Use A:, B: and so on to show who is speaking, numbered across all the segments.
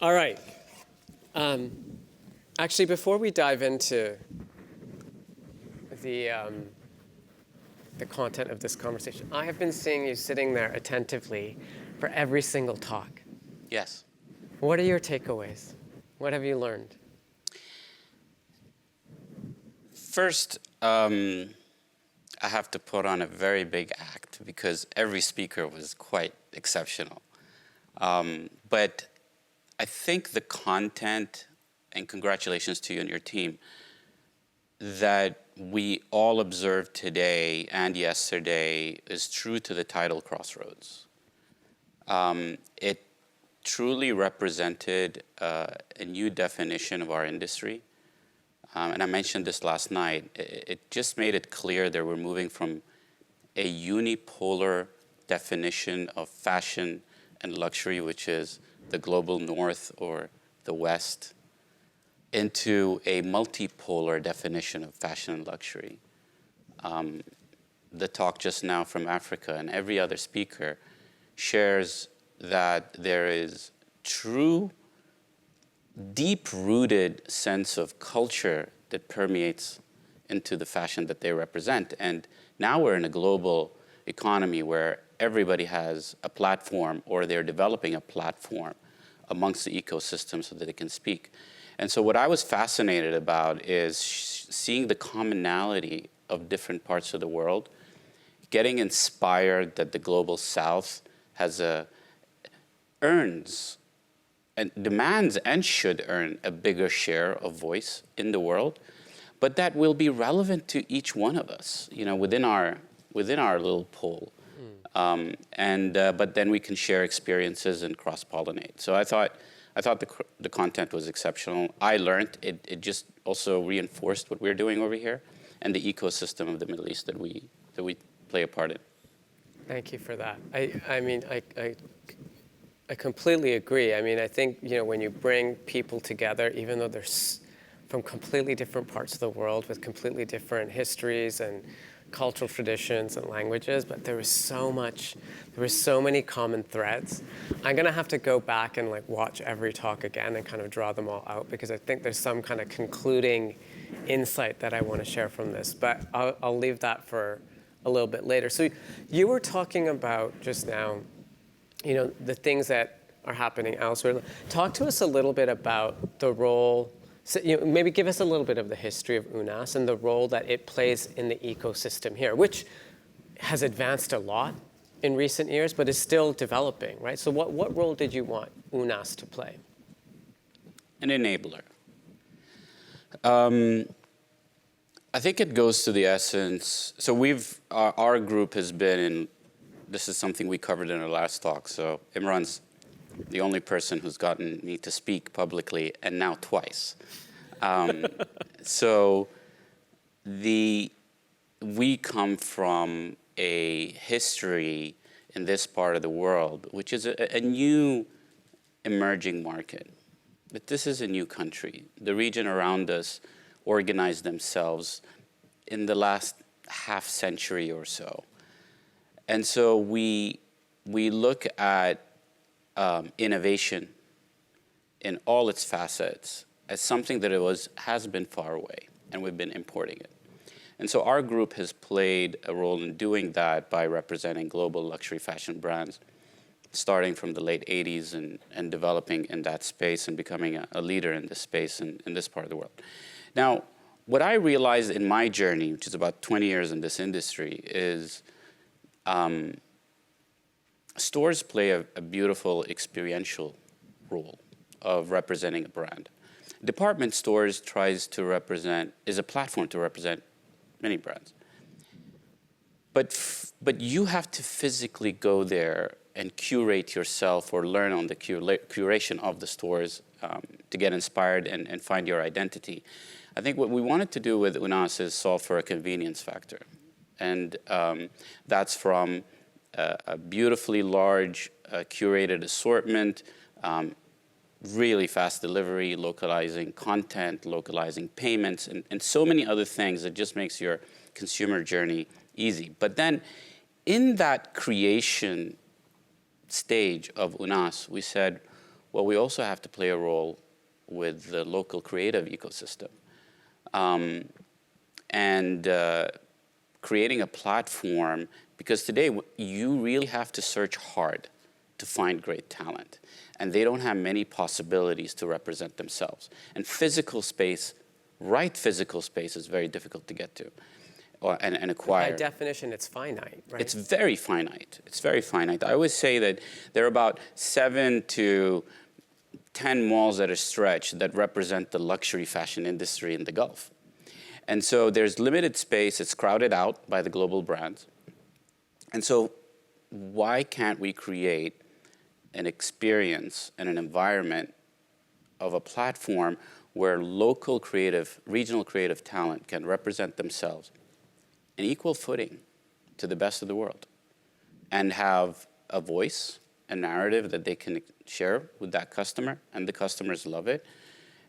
A: All right. Actually, before we dive into the content of this conversation, I have been seeing you sitting there attentively for every single talk.
B: Yes.
A: What are your takeaways? What have you learned?
B: First, I have to put on a very big act because every speaker was quite exceptional. But I think the content, and congratulations to you and your team, that we all observed today and yesterday is true to the title Crossroads. It truly represented a new definition of our industry. And I mentioned this last night. It just made it clear that we're moving from a unipolar definition of fashion and luxury, which is the global north or the west, into a multipolar definition of fashion and luxury. The talk just now from Africa and every other speaker shares that there is true, deep-rooted sense of culture that permeates into the fashion that they represent. And now we're in a global economy where everybody has a platform, or they're developing a platform amongst the ecosystem so that they can speak. And so what I was fascinated about is seeing the commonality of different parts of the world, getting inspired that the global South has earns and demands and should earn a bigger share of voice in the world, but that will be relevant to each one of us, within our little pool. But then we can share experiences and cross-pollinate. So I thought the content was exceptional. I learned it just also reinforced what we're doing over here and the ecosystem of the Middle East that we play a part in.
A: Thank you for that. I completely agree. I mean, I think, when you bring people together, even though they're from completely different parts of the world with completely different histories and cultural traditions and languages, but there was so many common threads. I'm gonna have to go back and watch every talk again and kind of draw them all out, because I think there's some kind of concluding insight that I want to share from this, but I'll leave that for a little bit later. So you were talking about just now, the things that are happening elsewhere. Talk to us a little bit about the role, maybe give us a little bit of the history of Ounass and the role that it plays in the ecosystem here, which has advanced a lot in recent years, but is still developing, right? So what role did you want Ounass to play?
B: An enabler. I think it goes to the essence. So our group has been in, this is something we covered in our last talk. So Imran's the only person who's gotten me to speak publicly, and now twice. So we come from a history in this part of the world, which is a new emerging market. But this is a new country. The region around us organized themselves in the last half century or so. And so we look at innovation in all its facets as something that has been far away, and we've been importing it. And so our group has played a role in doing that by representing global luxury fashion brands, starting from the late 80s and developing in that space and becoming a leader in this space in this part of the world. Now, what I realized in my journey, which is about 20 years in this industry, is stores play a beautiful experiential role of representing a brand. Department stores is a platform to represent many brands. But you have to physically go there and curate yourself or learn on the curation of the stores to get inspired and find your identity. I think what we wanted to do with Ounass is solve for a convenience factor. And that's from a beautifully large, curated assortment, really fast delivery, localizing content, localizing payments, and so many other things that just makes your consumer journey easy. But then in that creation stage of Ounass, we said, well, we also have to play a role with the local creative ecosystem. And creating a platform, because today you really have to search hard to find great talent. And they don't have many possibilities to represent themselves. And physical space, right physical space, is very difficult to get to and acquire.
A: By definition, it's finite, right?
B: It's very finite. It's very finite. I always say that there are about 7 to 10 malls at a stretch that represent the luxury fashion industry in the Gulf. And so there's limited space. It's crowded out by the global brands. And so why can't we create an experience and an environment of a platform where local creative, regional creative talent can represent themselves in equal footing to the best of the world and have a voice, a narrative that they can share with that customer, and the customers love it.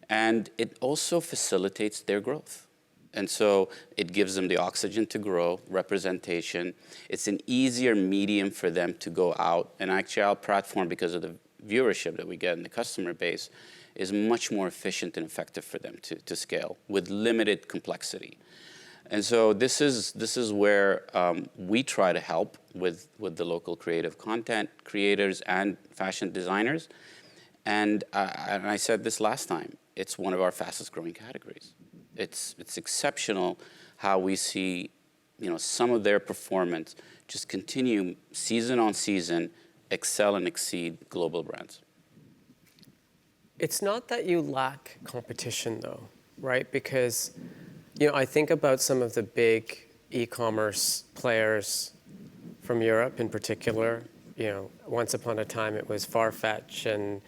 B: And it also facilitates their growth. And so it gives them the oxygen to grow, representation. It's an easier medium for them to go out. And actually, our platform, because of the viewership that we get in the customer base, is much more efficient and effective for them to scale with limited complexity. And so this is where we try to help with the local creative content creators and fashion designers. And I said this last time, it's one of our fastest growing categories. It's exceptional how we see, some of their performance just continue season on season, excel and exceed global brands.
A: It's not that you lack competition, though, right? Because, I think about some of the big e-commerce players from Europe in particular. Once upon a time it was Farfetch and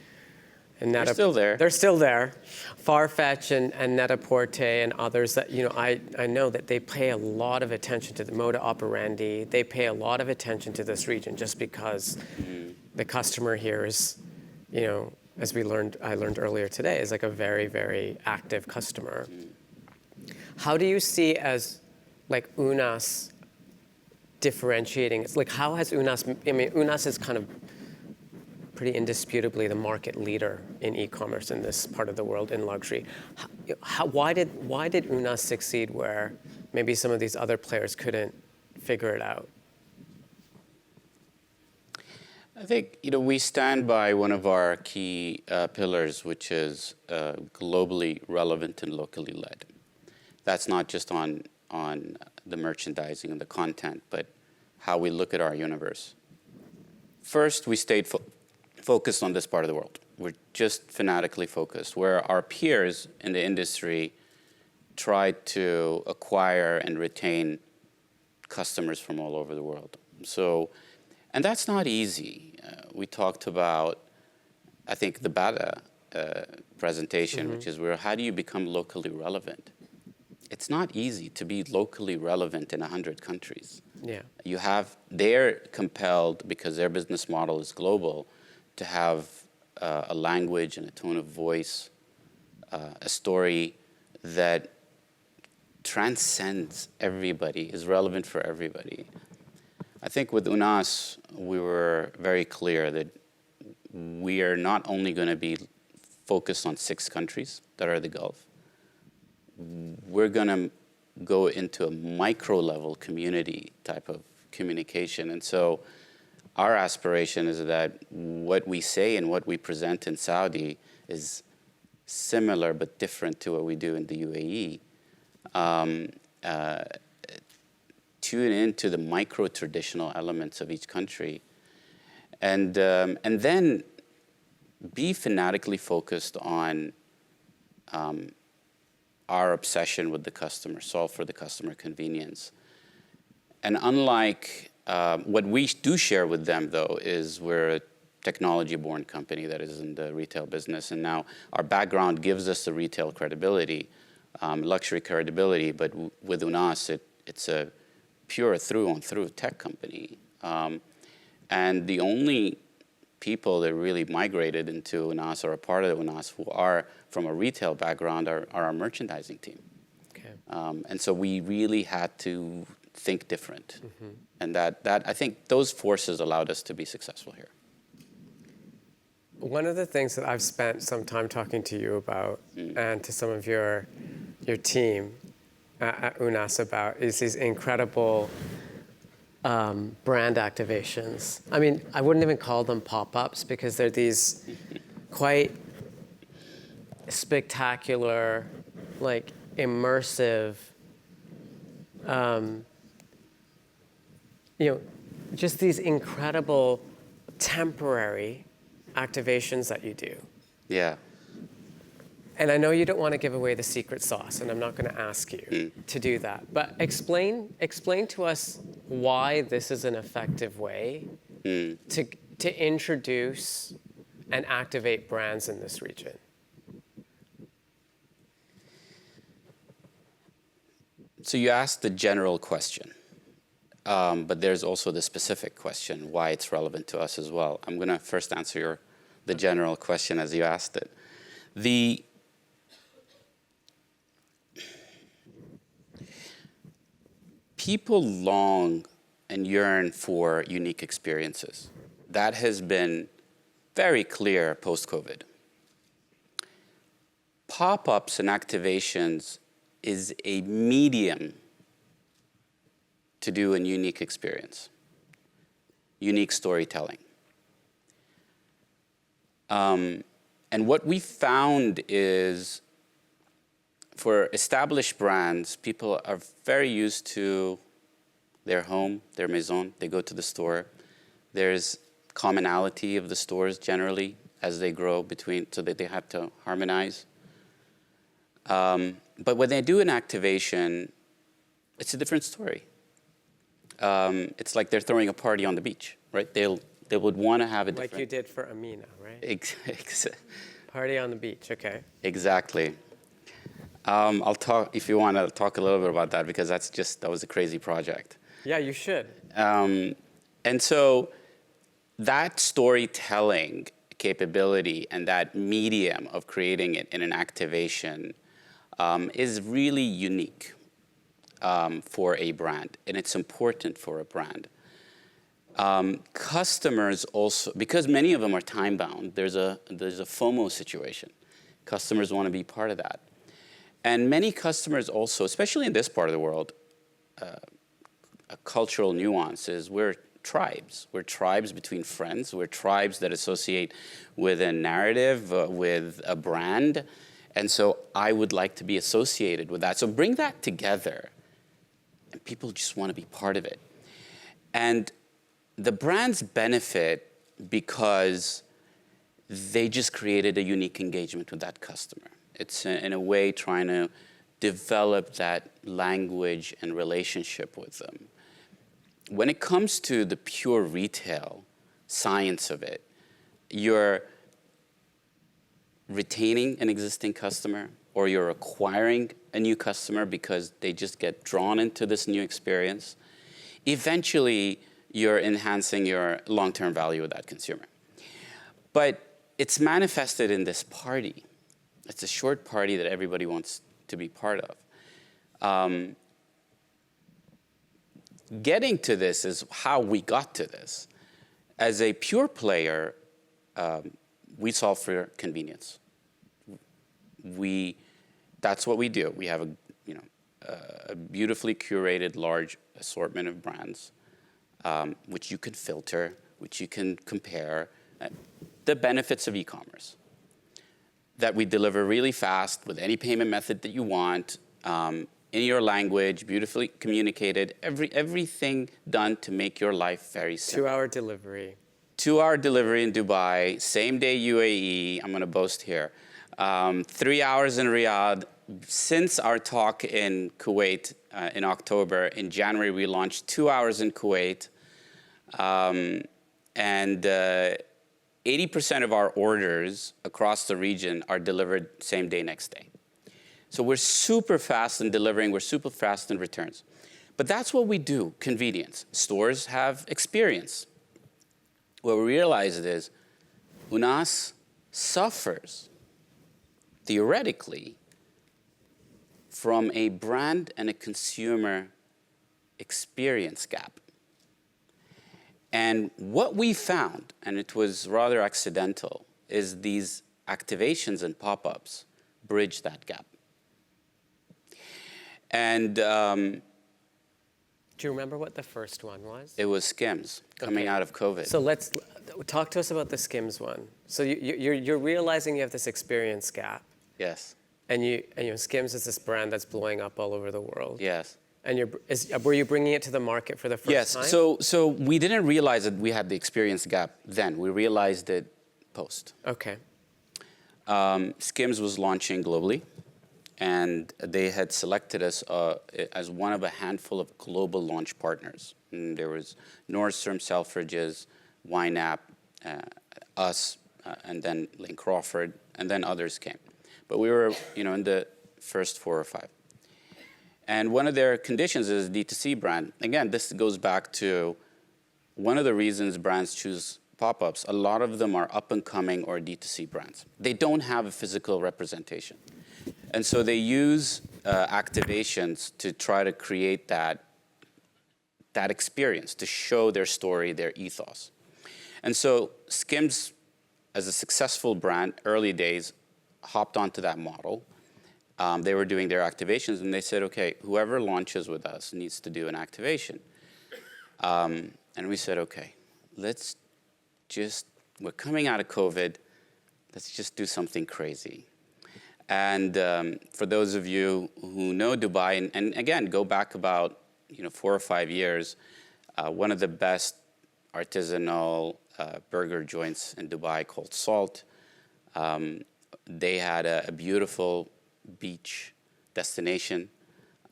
B: They're still there.
A: They're still there. Farfetch and Net-a-Porter and others that, I know that they pay a lot of attention to the moda operandi. They pay a lot of attention to this region just because the customer here is, as I learned earlier today, is like a very, very active customer. How do you see as like Ounass differentiating? It's like, how has Ounass, Ounass is kind of pretty indisputably the market leader in e-commerce in this part of the world in luxury. Why did Ounass succeed where maybe some of these other players couldn't figure it out?
B: I think we stand by one of our key pillars, which is globally relevant and locally led. That's not just on the merchandising and the content, but how we look at our universe. First, we stayed focused on this part of the world. We're just fanatically focused, where our peers in the industry tried to acquire and retain customers from all over the world. And that's not easy. We talked about, I think, the BADA presentation, which is how do you become locally relevant? It's not easy to be locally relevant in 100 countries.
A: Yeah.
B: They're compelled, because their business model is global, to have a language and a tone of voice, a story that transcends everybody, is relevant for everybody. I think with Ounass, we were very clear that we are not only going to be focused on 6 countries that are the Gulf. We're going to go into a micro-level community type of communication. And so our aspiration is that what we say and what we present in Saudi is similar but different to what we do in the UAE. Tune into the micro-traditional elements of each country. And then be fanatically focused on our obsession with the customer, solve for the customer convenience. And unlike what we do share with them, though, is we're a technology-born company that is in the retail business. And now our background gives us the retail credibility, luxury credibility. But with Ounass, it's a pure through-and-through tech company. And the only people that really migrated into Ounass or a part of Ounass who are from a retail background are our merchandising team.
A: Okay.
B: And so we really had to think different. And that I think those forces allowed us to be successful here.
A: One of the things that I've spent some time talking to you about and to some of your team at Ounass about is these incredible brand activations. I mean, I wouldn't even call them pop-ups because they're these quite spectacular, like immersive, just these incredible temporary activations that you do.
B: Yeah.
A: And I know you don't want to give away the secret sauce, and I'm not going to ask you to do that. But explain to us why this is an effective way to introduce and activate brands in this region.
B: So you asked the general question, but there's also the specific question, why it's relevant to us as well. I'm going to first answer the general question as you asked it. People long and yearn for unique experiences. That has been very clear post-COVID. Pop-ups and activations is a medium to do a unique experience, unique storytelling. And what we found is for established brands, people are very used to their home, their maison. They go to the store. There's commonality of the stores generally as they grow so that they have to harmonize. But when they do an activation, it's a different story. It's like they're throwing a party on the beach, right? They would want to have a different...
A: Like you did for Amina, right? Party on the beach, okay.
B: Exactly. I'll talk, if you want to talk a little bit about that, because that was a crazy project.
A: Yeah, you should.
B: And so that storytelling capability and that medium of creating it in an activation is really unique for a brand, and it's important for a brand. Customers also, because many of them are time-bound, there's a FOMO situation. Customers want to be part of that. And many customers also, especially in this part of the world, a cultural nuance is we're tribes. We're tribes between friends. We're tribes that associate with a narrative, with a brand. And so I would like to be associated with that. So bring that together, and people just want to be part of it. And the brands benefit because they just created a unique engagement with that customer. It's in a way trying to develop that language and relationship with them. When it comes to the pure retail science of it, you're retaining an existing customer or you're acquiring a new customer because they just get drawn into this new experience. Eventually, you're enhancing your long-term value of that consumer. But it's manifested in this party. It's a short party that everybody wants to be part of. Getting to this is how we got to this. As a pure player, we solve for convenience. That's what we do. We have a beautifully curated, large assortment of brands, which you can filter, which you can compare. The benefits of e-commerce. That we deliver really fast with any payment method that you want, in your language, beautifully communicated, everything done to make your life very simple.
A: 2-hour delivery.
B: 2-hour delivery in Dubai, same day UAE, I'm going to boast here. 3 hours in Riyadh. Since our talk in Kuwait in October, in January we launched 2 hours in Kuwait. And 80% of our orders across the region are delivered same day, next day. So we're super fast in delivering, we're super fast in returns. But that's what we do, convenience. Stores have experience. What we realized is Ounass suffers, theoretically, from a brand and a consumer experience gap. And what we found, and it was rather accidental, is these activations and pop-ups bridge that gap. And
A: Do you remember what the first one was?
B: it was Skims coming out of COVID.
A: So let's talk to us about the Skims one. So you're realizing you have this experience gap.
B: Yes.
A: And Skims is this brand that's blowing up all over the world.
B: Yes.
A: And were you bringing it to the market for the first time?
B: Yes. So we didn't realize that we had the experience gap then. We realized it post.
A: Okay.
B: Skims was launching globally, and they had selected us as one of a handful of global launch partners. And there was Nordstrom, Selfridges, YNAB, us, and then Lane Crawford, and then others came. But we were, in the first 4 or 5. And one of their conditions is D2C brand. Again, this goes back to one of the reasons brands choose pop-ups. A lot of them are up-and-coming or D2C brands. They don't have a physical representation. And so they use activations to try to create that experience, to show their story, their ethos. And so Skims, as a successful brand, early days, hopped onto that model. They were doing their activations, and they said, okay, whoever launches with us needs to do an activation. And we said, okay, we're coming out of COVID, let's just do something crazy. And for those of you who know Dubai, and again, go back about 4 or 5 years, one of the best artisanal burger joints in Dubai called Salt, they had a beautiful beach destination,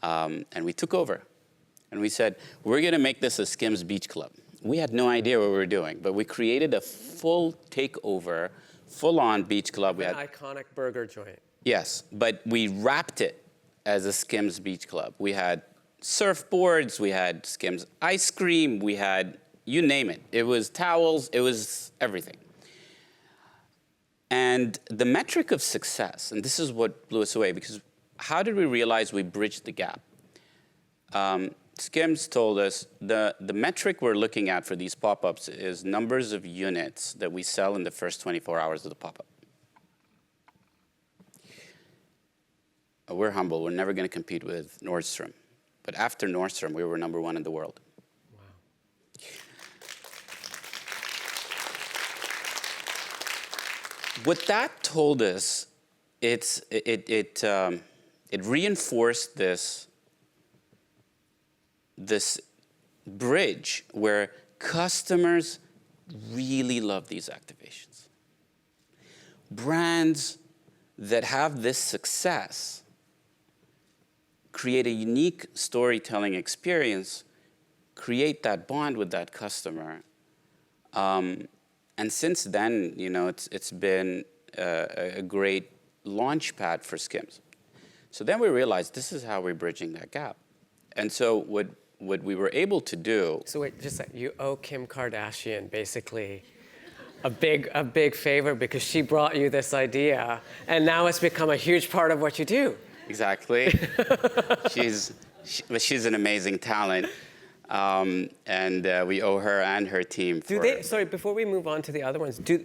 B: and we took over. And we said, we're going to make this a Skims Beach Club. We had no idea what we were doing, but we created a full takeover, full-on beach club.
A: An iconic burger joint.
B: Yes, but we wrapped it as a Skims Beach Club. We had surfboards, we had Skims ice cream, we had, you name it. It was towels, it was everything. And the metric of success, and this is what blew us away, because how did we realize we bridged the gap? Skims told us the metric we're looking at for these pop-ups is numbers of units that we sell in the first 24 hours of the pop-up. We're humble. We're never going to compete with Nordstrom. But after Nordstrom, we were #1 in the world.
A: Wow.
B: What that told us, it reinforced this bridge where customers really love these activations. Brands that have this success create a unique storytelling experience, create that bond with that customer. And since then, it's been a great launch pad for Skims. So then we realized this is how we're bridging that gap. And so what we were able to do.
A: So wait, just like you owe Kim Kardashian basically a big favor because she brought you this idea, and now it's become a huge part of what you do.
B: Exactly. She's an amazing talent, and we owe her and her team.
A: Sorry, before we move on to the other ones, do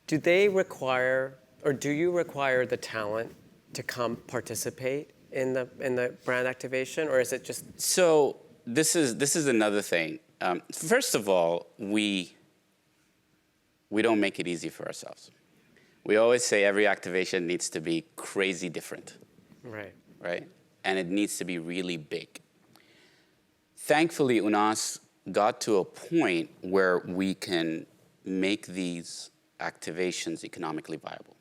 A: they require, or do you require the talent to come participate in the brand activation, or is it just?
B: So this is another thing. First of all, we don't make it easy for ourselves. We always say every activation needs to be crazy different.
A: Right.
B: Right? And it needs to be really big. Thankfully, Ounass got to a point where we can make these activations economically viable.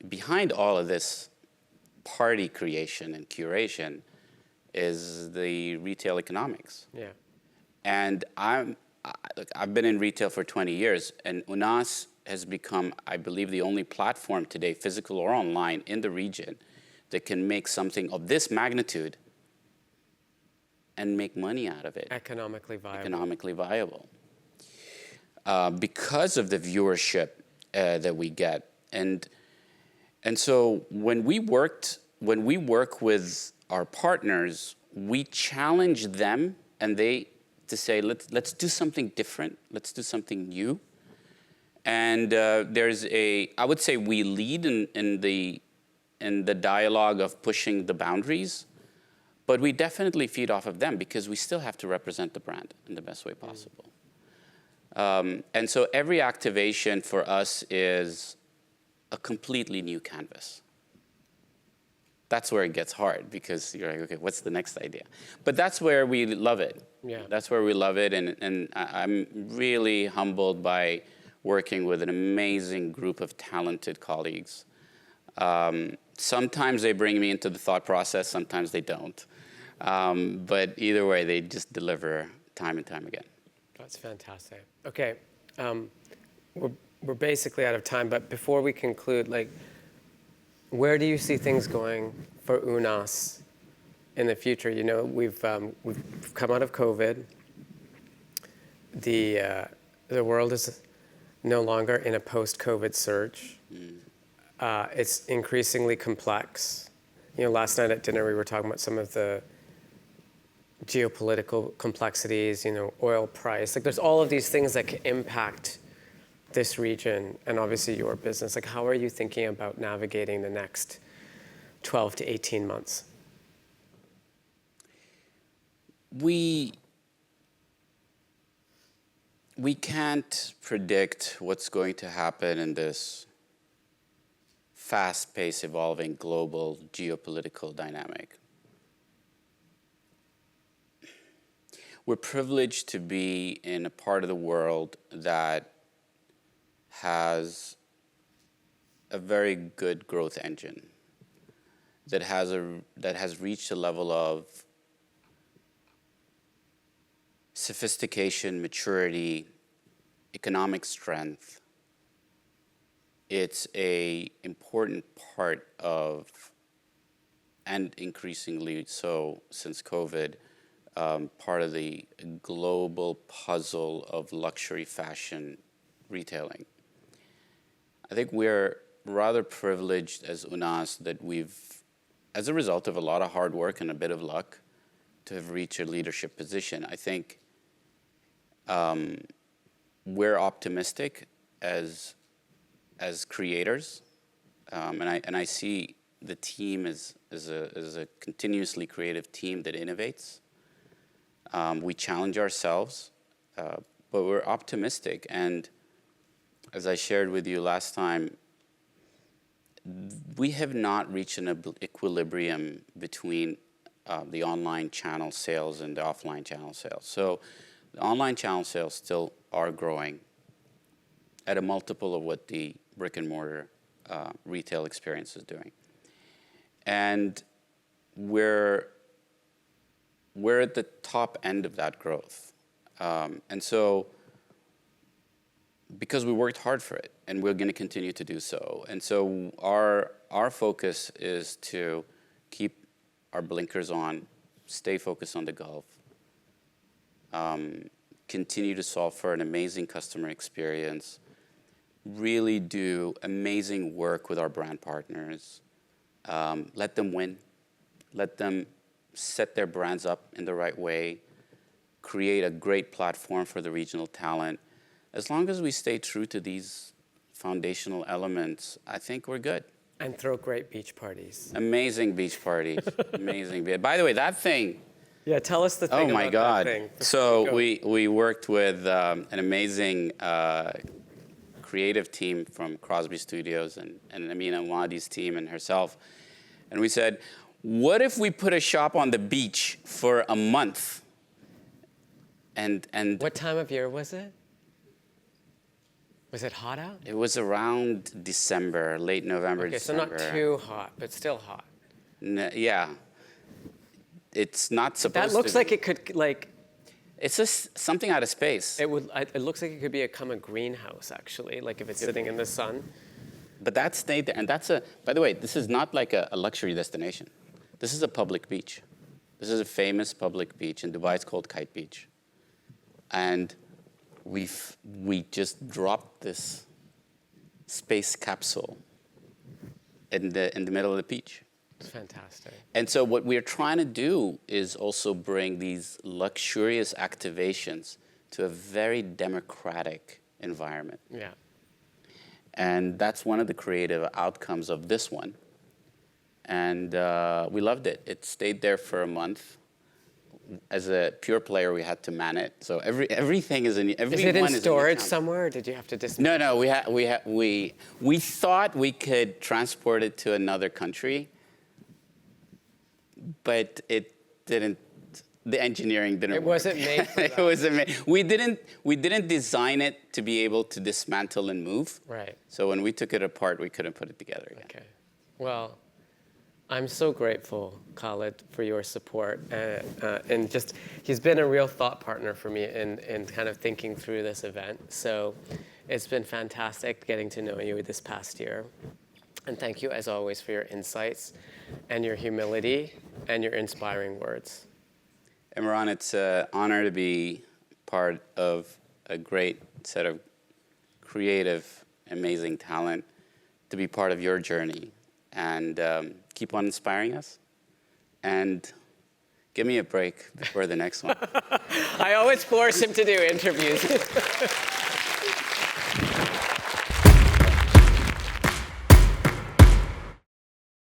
B: Behind all of this party creation and curation is the retail economics.
A: Yeah.
B: And I've been in retail for 20 years, and Ounass has become, I believe, the only platform today, physical or online, in the region that can make something of this magnitude and make money out of it.
A: Economically viable.
B: Economically viable. Because of the viewership that we get. And so when we work with our partners, we challenge them to say, let's do something different, let's do something new. And I would say we lead in the dialogue of pushing the boundaries, but we definitely feed off of them because we still have to represent the brand in the best way possible. And so every activation for us is a completely new canvas. That's where it gets hard because you're like, okay, what's the next idea? But that's where we love it.
A: Yeah.
B: That's where we love it. And I'm really humbled by working with an amazing group of talented colleagues. Sometimes they bring me into the thought process, sometimes they don't. But either way, they just deliver time and time again.
A: That's fantastic. Okay, we're basically out of time, but before we conclude, like, where do you see things going for Ounass in the future? You know, we've come out of COVID. The world is no longer in a post-COVID surge. It's increasingly complex. You know, last night at dinner we were talking about some of the geopolitical complexities, you know, oil price. Like, there's all of these things that can impact this region and obviously your business. Like, how are you thinking about navigating the next 12 to 18 months?
B: We can't predict what's going to happen in this fast-paced, evolving global geopolitical dynamic. We're privileged to be in a part of the world that has a very good growth engine, that has reached a level of sophistication, maturity, economic strength. It's an important part of, and increasingly so since COVID, part of the global puzzle of luxury fashion retailing. I think we're rather privileged as Ounass that we've, as a result of a lot of hard work and a bit of luck, to have reached a leadership position. I think we're optimistic as creators, and I see the team as a continuously creative team that innovates. We challenge ourselves, but we're optimistic. And as I shared with you last time, we have not reached an equilibrium between the online channel sales and the offline channel sales. So the online channel sales still are growing at a multiple of what the brick and mortar retail experience is doing. And we're at the top end of that growth. And so, because we worked hard for it, and we're going to continue to do so. And so our focus is to keep our blinkers on, stay focused on the Gulf, continue to solve for an amazing customer experience, really do amazing work with our brand partners, let them win, let them set their brands up in the right way, create a great platform for the regional talent. As long as we stay true to these foundational elements, I think we're good.
A: And throw great beach parties.
B: Amazing beach parties. Amazing. By the way, that thing.
A: Yeah, tell us the thing
B: Oh my
A: about
B: God.
A: that thing.
B: So we worked with an amazing creative team from Crosby Studios and Amina Wadi's team and herself. And we said, what if we put a shop on the beach for a month? And
A: what time of year was it? Was it hot out?
B: It was around December, late November,
A: okay,
B: December.
A: So not too hot, but still hot.
B: Yeah. It's not supposed to be.
A: That looks like it could, like...
B: It's just something out of space.
A: It looks like it could become a greenhouse, actually, like if it's sitting in the sun.
B: But that stayed there. And by the way, this is not like a luxury destination. This is a public beach. This is a famous public beach. In Dubai, it's called Kite Beach. And we just dropped this space capsule in the middle of the beach.
A: It's fantastic.
B: And so what we're trying to do is also bring these luxurious activations to a very democratic environment.
A: Yeah.
B: And that's one of the creative outcomes of this one. And we loved it. It stayed there for a month. As a pure player, we had to man it. So everything is in.
A: Is it in storage somewhere, or did you have to dismantle?
B: No. We thought we could transport it to another country, but it didn't. The engineering didn't.
A: It wasn't made for that.
B: It wasn't made. We didn't design it to be able to dismantle and move.
A: Right.
B: So when we took it apart, we couldn't put it together again.
A: Okay. Well, I'm so grateful, Khalid, for your support. And just, he's been a real thought partner for me in kind of thinking through this event. So it's been fantastic getting to know you this past year. And thank you, as always, for your insights and your humility and your inspiring words.
B: Imran, it's an honor to be part of a great set of creative, amazing talent, to be part of your journey. And keep on inspiring us. And give me a break before the next one.
A: I always force him to do interviews.